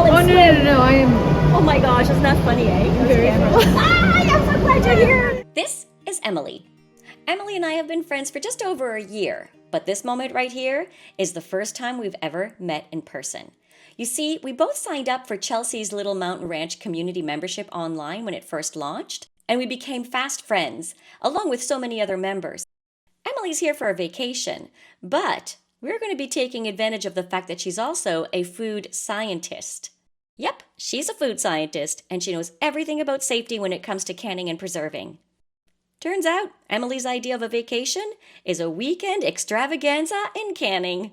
and Oh, swim. no, I am... Oh my gosh, isn't that funny, eh? Very funny. I'm so glad you're here. This is Emily. Emily and I have been friends for just over a year, but this moment right here is the first time we've ever met in person. You see, we both signed up for Chelsea's Little Mountain Ranch community membership online when it first launched, and we became fast friends, along with so many other members. Emily's here for a vacation, but we're going to be taking advantage of the fact that she's also a food scientist. Yep, she's a food scientist, and she knows everything about safety when it comes to canning and preserving. Turns out, Emily's idea of a vacation is a weekend extravaganza in canning.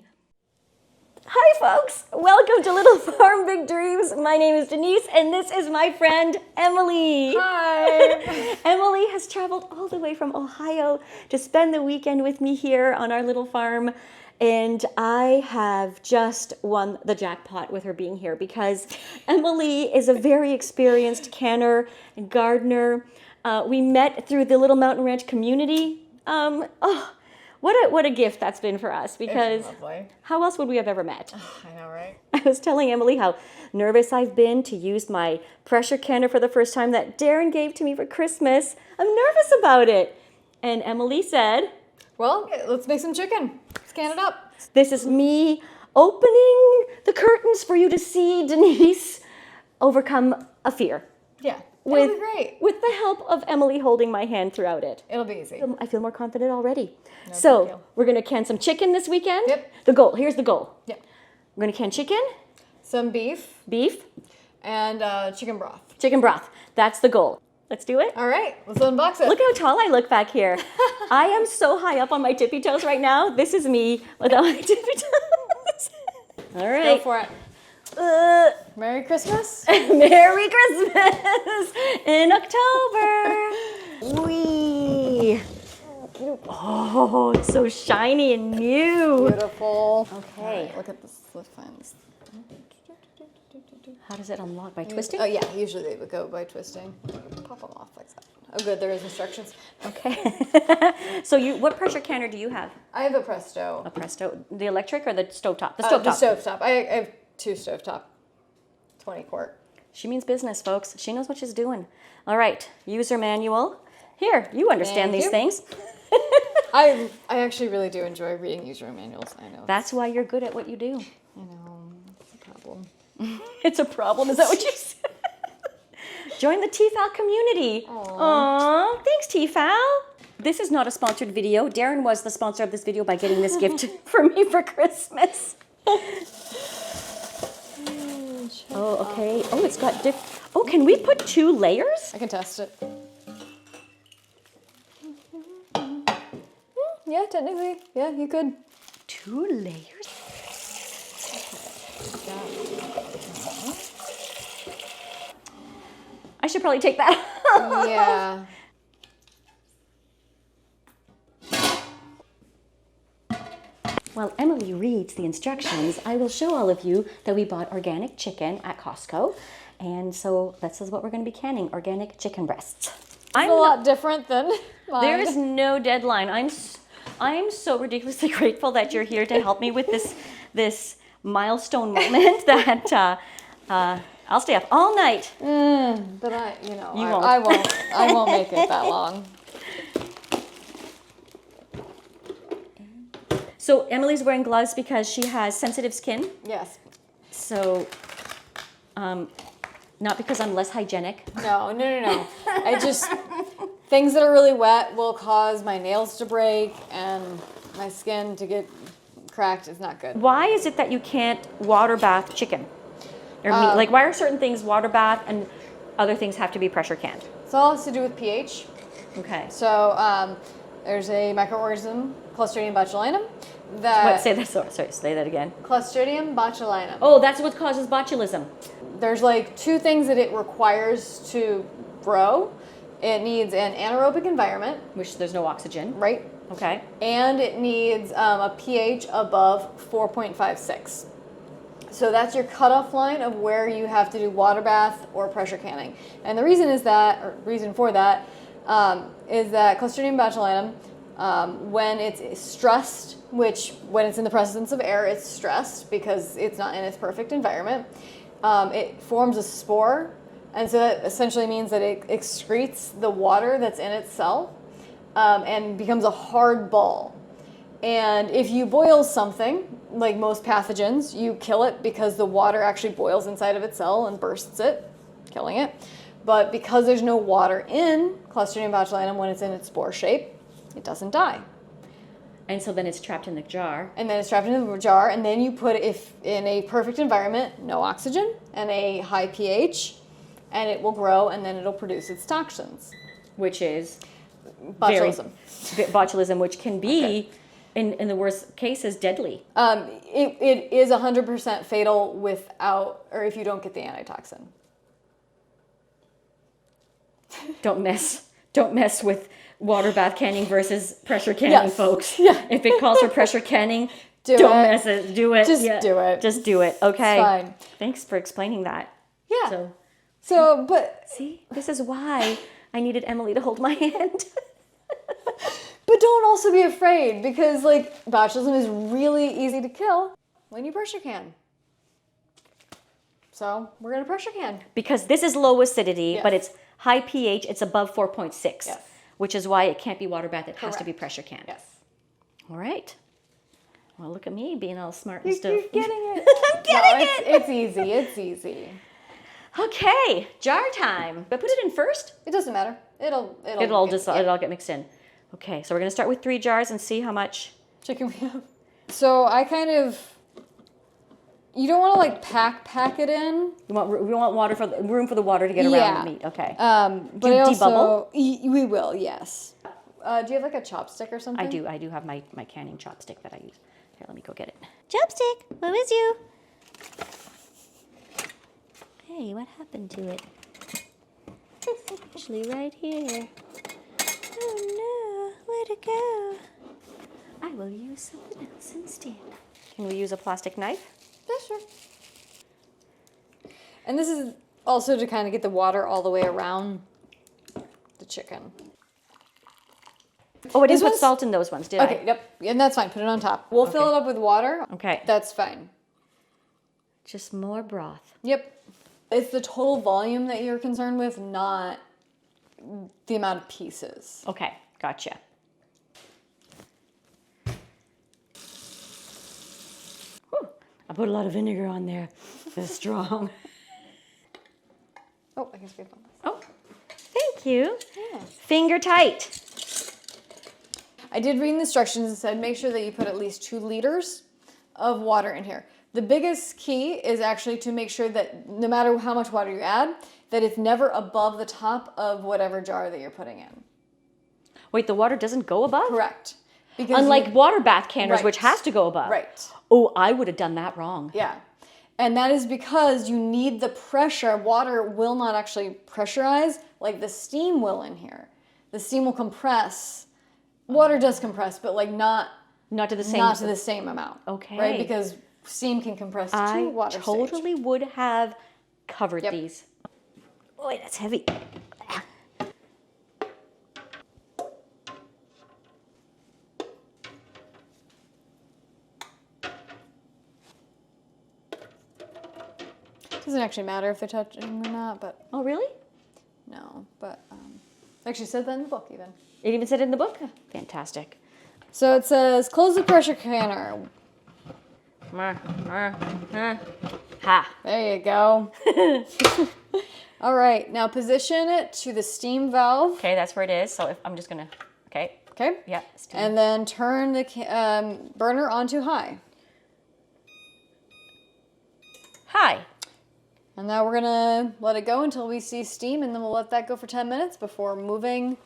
Hi folks, welcome to Little Farm Big Dreams. My name is Denise and this is my friend Emily. Hi. Emily has traveled all the way from Ohio to spend the weekend with me here on our little farm. And I have just won the jackpot with her being here because Emily is a very experienced canner and gardener. We met through the Little Mountain Ranch community. What a gift that's been for us, because how else would we have ever met? Oh, I know, right? I was telling Emily how nervous I've been to use my pressure canner for the first time that Darren gave to me for Christmas. I'm nervous about it. And Emily said, Well, let's make some chicken. Scan it up. this is me opening the curtains for you to see Denise overcome a fear. Yeah, it'll be great. With the help of Emily holding my hand throughout it. It'll be easy. I feel more confident already. No big So deal. we're going to can some chicken this weekend. Yep. Here's the goal. Yep. We're going to can chicken, Some beef beef, and chicken broth. chicken broth. That's the goal. Let's do it. All right, let's unbox it. Look how tall I look back here. I am so high up on my tippy toes right now. This is me without my tippy toes. All Go right. for it. Merry Christmas. Merry Christmas in October. Wee. Oh, it's so shiny and new. Beautiful. Okay. Look at this. Let's find this. How does it unlock? By twisting? Oh, yeah, usually they would go by twisting. Pop them off like that. Oh, good, there is instructions. Okay. So what pressure canner do you have? I have a Presto. A Presto, the electric or the stovetop? The The stovetop. stovetop. I have two stovetop. 20 quart. She means business, folks. She knows what she's doing. All right, user manual. Here, you understand Thank these you. things. I actually really do enjoy reading user manuals. I know. That's why you're good at what you do. I know. It's a problem. It's a problem, is that what you said? Join the TFAL community. Aww, thanks TFAL. This is not a sponsored video. Darren was the sponsor of this video by getting this gift for me for Christmas. Oh, okay. Oh, it's got Oh, can we put 2 layers? I can test it. Yeah, technically. Yeah, you could. 2 layers? I should probably take that. Yeah. While Emily reads the instructions, I will show all of you that we bought organic chicken at Costco. And so this is what we're going to be canning, organic chicken breasts. It's a lot different than mine. There's no deadline. I'm so ridiculously grateful that you're here to help me with this milestone moment that I'll stay up all night. But I won't. I won't make it that long. So Emily's wearing gloves because she has sensitive skin. Yes. So, not because I'm less hygienic. No. I just, things that are really wet will cause my nails to break and my skin to get cracked. It's not good. Why is it that you can't water bath chicken or meat? Like, why are certain things water bath and other things have to be pressure canned? It's all has to do with pH. Okay. So there's a microorganism, Clostridium botulinum, that... What? Say that. Sorry. Say that again. Clostridium botulinum. Oh, that's what causes botulism. There's like 2 things that it requires to grow. It needs an anaerobic environment. Which there's no oxygen. Right. Okay. And it needs a pH above 4.56. So that's your cutoff line of where you have to do water bath or pressure canning. And the reason for that is that Clostridium botulinum, when it's stressed, which when it's in the presence of air, it's stressed because it's not in its perfect environment, it forms a spore. And so that essentially means that it excretes the water that's in its cell and becomes a hard ball. And if you boil something, like most pathogens, you kill it because the water actually boils inside of its cell and bursts it, killing it. But because there's no water in Clostridium botulinum when it's in its spore shape, it doesn't die. And so then it's trapped in the jar. And then it's trapped in the jar, and then you put it in a perfect environment, no oxygen, and a high pH, and it will grow, and then it'll produce its toxins. Which is Botulism. Botulism, which can be, in the worst cases, deadly. It is 100% fatal without, or if you don't get the antitoxin. Don't mess with water bath canning versus pressure canning, Yes. folks. Yeah. If it calls for pressure canning, Do don't it. mess it. Do it. Just do it. Just do it. Okay. It's fine. Thanks for explaining that. Yeah. So, but See, this is why I needed Emily to hold my hand. But don't also be afraid, because like botulism is really easy to kill when you pressure can. So we're gonna pressure can. Because this is low acidity, Yes. but it's high pH, it's above 4.6, Yes. which is why it can't be water bath, it has to be Correct. pressure can. Yes. All right. Well, look at me being all smart and You're stuff. getting it. I'm getting it. It's easy. It's easy. Okay, jar time. But put it in first. It doesn't matter. It'll It'll get mixed in. Okay, so we're gonna start with 3 jars and see how much. chicken we have. So I kind of, you don't want to like pack it in. We want water for room for the water to get around the meat. Okay. But Do you I also, debubble? we will, yes. Do you have like a chopstick or something? I do have my canning chopstick that I use. Here, let me go get it. Chopstick, where is you? Hey, what happened to it? It's actually right here. Oh no, where'd it go? I will use something else instead. Can we use a plastic knife? Yeah, sure. And this is also to kind of get the water all the way around the chicken. Oh, I didn't This put one's- salt in those ones, did I? Okay, yep. And that's fine. Put it on top. We'll fill it up with water. Okay. That's fine. Just more broth. Yep. It's the total volume that you're concerned with, not the amount of pieces. Okay, gotcha. Whew, I put a lot of vinegar on there. It's strong. Oh, I can scrape on this. Oh, thank you. Yeah. Finger tight. I did read the instructions and said make sure that you put at least 2 liters of water in here. The biggest key is actually to make sure that no matter how much water you add, that it's never above the top of whatever jar that you're putting in. Wait, the water doesn't go above? Correct. Because Unlike water bath canners, Right. which has to go above. Right. Oh, I would have done that wrong. Yeah. And that is because you need the pressure. Water will not actually pressurize like the steam will in here. The steam will compress. Water does compress, but like not to the same. not to the same amount. Okay. Right? Because steam can compress to I water totally stage. would have covered Yep. these. Boy, that's heavy. Doesn't actually matter if they're touching or not, but Oh, really? no. But actually said that in the book even. It even said it in the book? Fantastic. So it says close the pressure canner. Ha. There you go. All right, now position it to the steam valve. Okay, that's where it is. So if I'm just gonna. Okay. Okay. Yeah. Steam. And then turn the burner onto high. Hi. And now we're gonna let it go until we see steam, and then we'll let that go for 10 minutes before moving.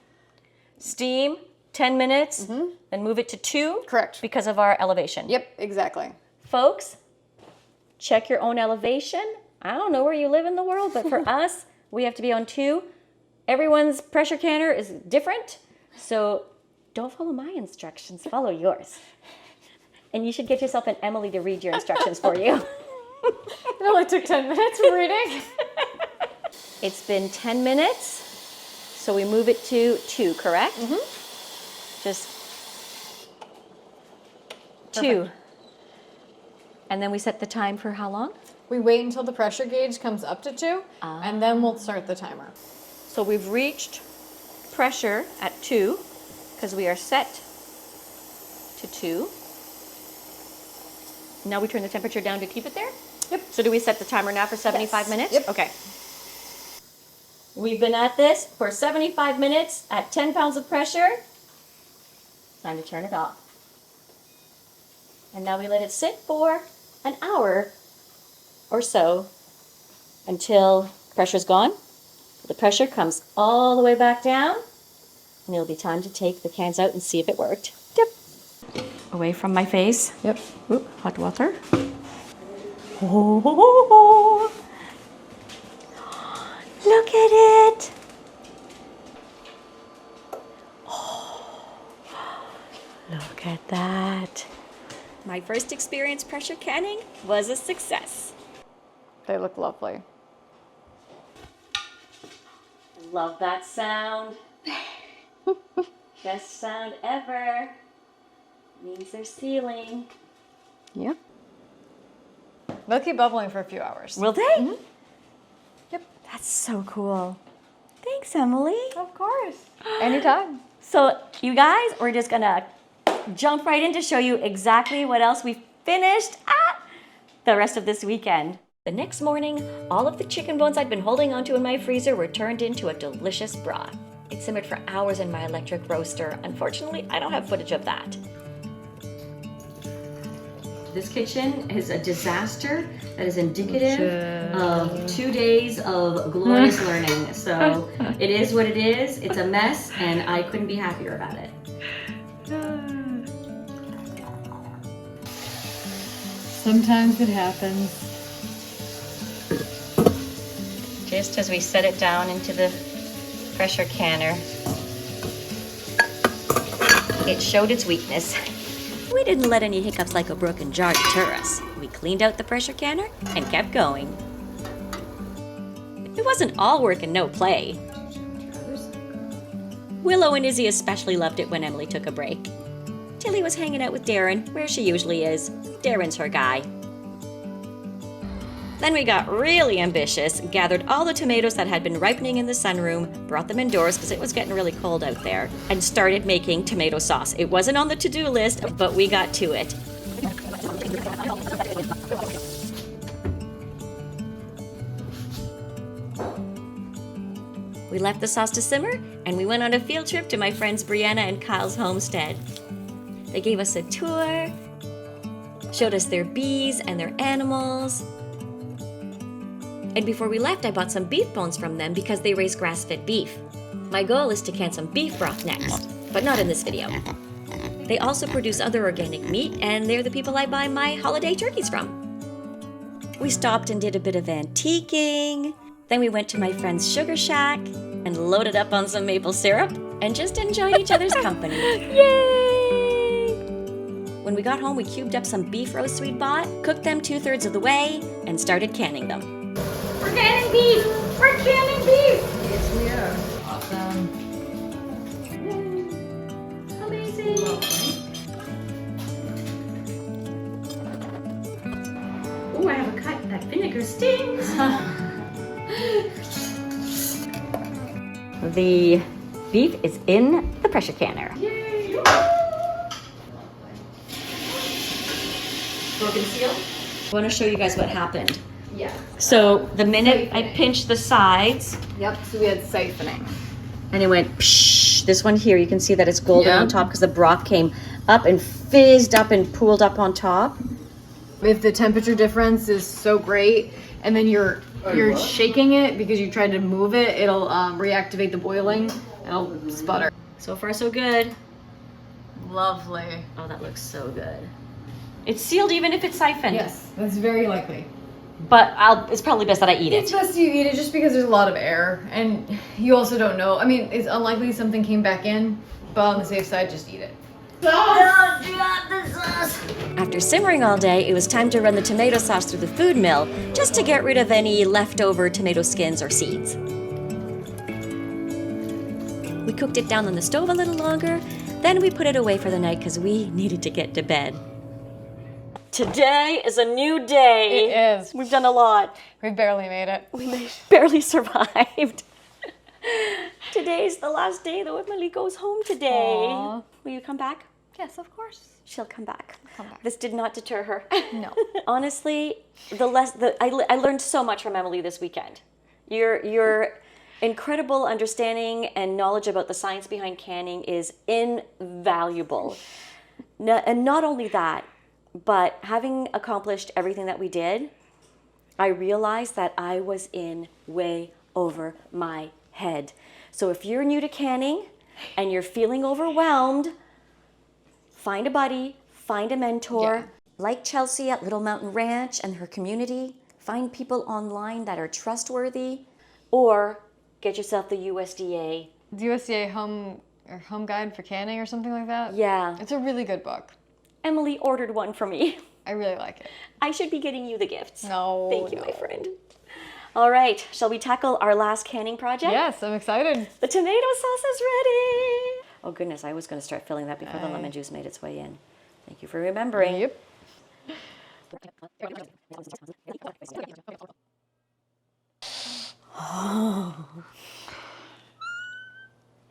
Steam, 10 minutes, then move it to 2. Correct. Because of our elevation. Yep, exactly. Folks, check your own elevation. I don't know where you live in the world, but for us, we have to be on 2. Everyone's pressure canner is different, so don't follow my instructions, follow yours. And you should get yourself an Emily to read your instructions for you. It only took 10 minutes of reading. It's been 10 minutes, so we move it to 2, correct? Just 2. Perfect. And then we set the time for how long? We wait until the pressure gauge comes up to 2, and then we'll start the timer. So we've reached pressure at 2 because we are set to 2. Now we turn the temperature down to keep it there? Yep. So do we set the timer now for 75 minutes? Yep. Okay. We've been at this for 75 minutes at 10 pounds of pressure. Time to turn it off. And now we let it sit for an hour or so until pressure's gone. The pressure comes all the way back down, and it'll be time to take the cans out and see if it worked. Yep. Away from my face. Yep. Oop, hot water. Oh, look at it. Oh, look at that. My first experience pressure canning was a success. They look lovely. Love that sound. Best sound ever. Means they're sealing. Yep. They'll keep bubbling for a few hours. Will they? Mm-hmm. Yep. That's so cool. Thanks, Emily. Of course. Anytime. So, you guys, we're just gonna jump right in to show you exactly what else we finished the rest of this weekend. The next morning, all of the chicken bones I'd been holding onto in my freezer were turned into a delicious broth. It simmered for hours in my electric roaster. Unfortunately, I don't have footage of that. This kitchen is a disaster that is indicative of 2 days of glorious learning. So it is what it is. It's a mess, and I couldn't be happier about it. Sometimes it happens. Just as we set it down into the pressure canner, it showed its weakness. We didn't let any hiccups like a broken jar deter us. We cleaned out the pressure canner and kept going. It wasn't all work and no play. Willow and Izzy especially loved it when Emily took a break. Tilly was hanging out with Darren, where she usually is. Darren's her guy. Then we got really ambitious, gathered all the tomatoes that had been ripening in the sunroom, brought them indoors because it was getting really cold out there, and started making tomato sauce. It wasn't on the to-do list, but we got to it. We left the sauce to simmer, and we went on a field trip to my friends Brianna and Kyle's homestead. They gave us a tour, showed us their bees and their animals. And before we left, I bought some beef bones from them because they raise grass-fed beef. My goal is to can some beef broth next, but not in this video. They also produce other organic meat, and they're the people I buy my holiday turkeys from. We stopped and did a bit of antiquing. Then we went to my friend's sugar shack and loaded up on some maple syrup and just enjoyed each other's company. Yay! When we got home, we cubed up some beef roasts we'd bought, cooked them 2/3 of the way, and started canning them. We're canning beef! We're canning beef! Yes, we are. Awesome. Amazing! Oh, I have a cut. That vinegar stings. The beef is in the pressure canner. Yay! Broken seal. I want to show you guys what happened. Yeah. So the minute I pinched the sides, Yep, so we had siphoning. and it went psh. This one here, you can see that it's golden Yeah. on top because the broth came up and fizzed up and pooled up on top. If the temperature difference is so great, and then you're shaking it because you tried to move it, it'll reactivate the boiling and it'll sputter. So far, so good. Lovely. Oh, that looks so good. It's sealed even if it's siphoned. Yes, that's very likely. But it's probably best that I eat It's it. best you eat it just because there's a lot of air, and you also don't know. I mean, it's unlikely something came back in, but on the safe side, just eat it. After simmering all day, it was time to run the tomato sauce through the food mill just to get rid of any leftover tomato skins or seeds. We cooked it down on the stove a little longer, then we put it away for the night because we needed to get to bed. Today is a new day. It is. We've done a lot. We barely made it. We barely survived. Today's the last day though. Emily goes home today. Aw. Will you come back? Yes, of course. She'll come back. Come back. This did not deter her. No. Honestly, I learned so much from Emily this weekend. Your incredible understanding and knowledge about the science behind canning is invaluable. And not only that, but having accomplished everything that we did, I realized that I was in way over my head. So if you're new to canning and you're feeling overwhelmed, find a buddy, find a mentor. Yeah. Like Chelsea at Little Mountain Ranch and her community, find people online that are trustworthy, or get yourself the USDA. The USDA home guide for canning or something like that. Yeah. It's a really good book. Emily ordered one for me. I really like it. I should be getting you the gifts. No. Thank you, no. my friend. All right, shall we tackle our last canning project? Yes, I'm excited. The tomato sauce is ready. Oh goodness, I was going to start filling that before the lemon juice made its way in. Thank you for remembering. Yep.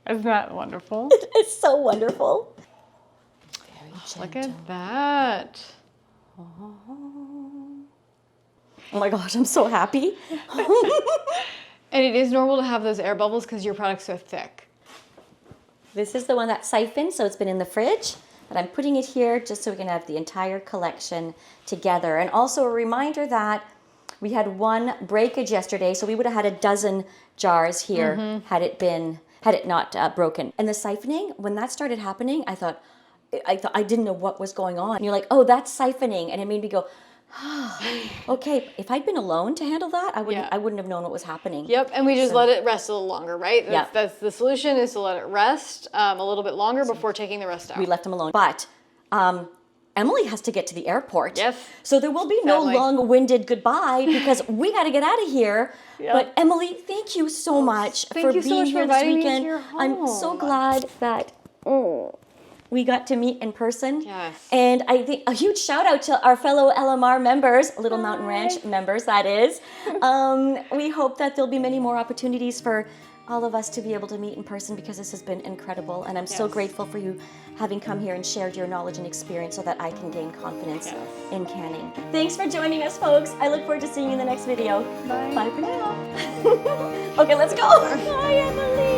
Isn't that wonderful? It's so wonderful. Look at that. Oh my gosh, I'm so happy. And it is normal to have those air bubbles because your product's so thick. This is the one that siphoned, so it's been in the fridge. But I'm putting it here just so we can have the entire collection together. And also a reminder that we had one breakage yesterday, so we would have had a dozen jars here had it not broken. And the siphoning, when that started happening, I thought I didn't know what was going on. And you're like, oh, that's siphoning, and it made me go, okay. If I'd been alone to handle that, I wouldn't have known what was happening. Yep, and we just let it rest a little longer, right? Yeah. That's the solution, is to let it rest a little bit longer before taking the rest out. We left him alone, but Emily has to get to the airport. Yes. So there will be no Sadly. long-winded goodbye because we got to get out of here. Yep. But Emily, thank you so much thank for you so being much for here this inviting me weekend. into your I'm so home. glad that we got to meet in person. Yes. And I think a huge shout out to our fellow LMR members, Little Mountain Ranch members, that is. We hope that there'll be many more opportunities for all of us to be able to meet in person because this has been incredible. And I'm so Yes. grateful for you having come here and shared your knowledge and experience so that I can gain confidence Yes. in canning. Thanks for joining us, folks. I look forward to seeing you in the next video. Bye. Bye for now. Okay, let's go. Bye, Emily.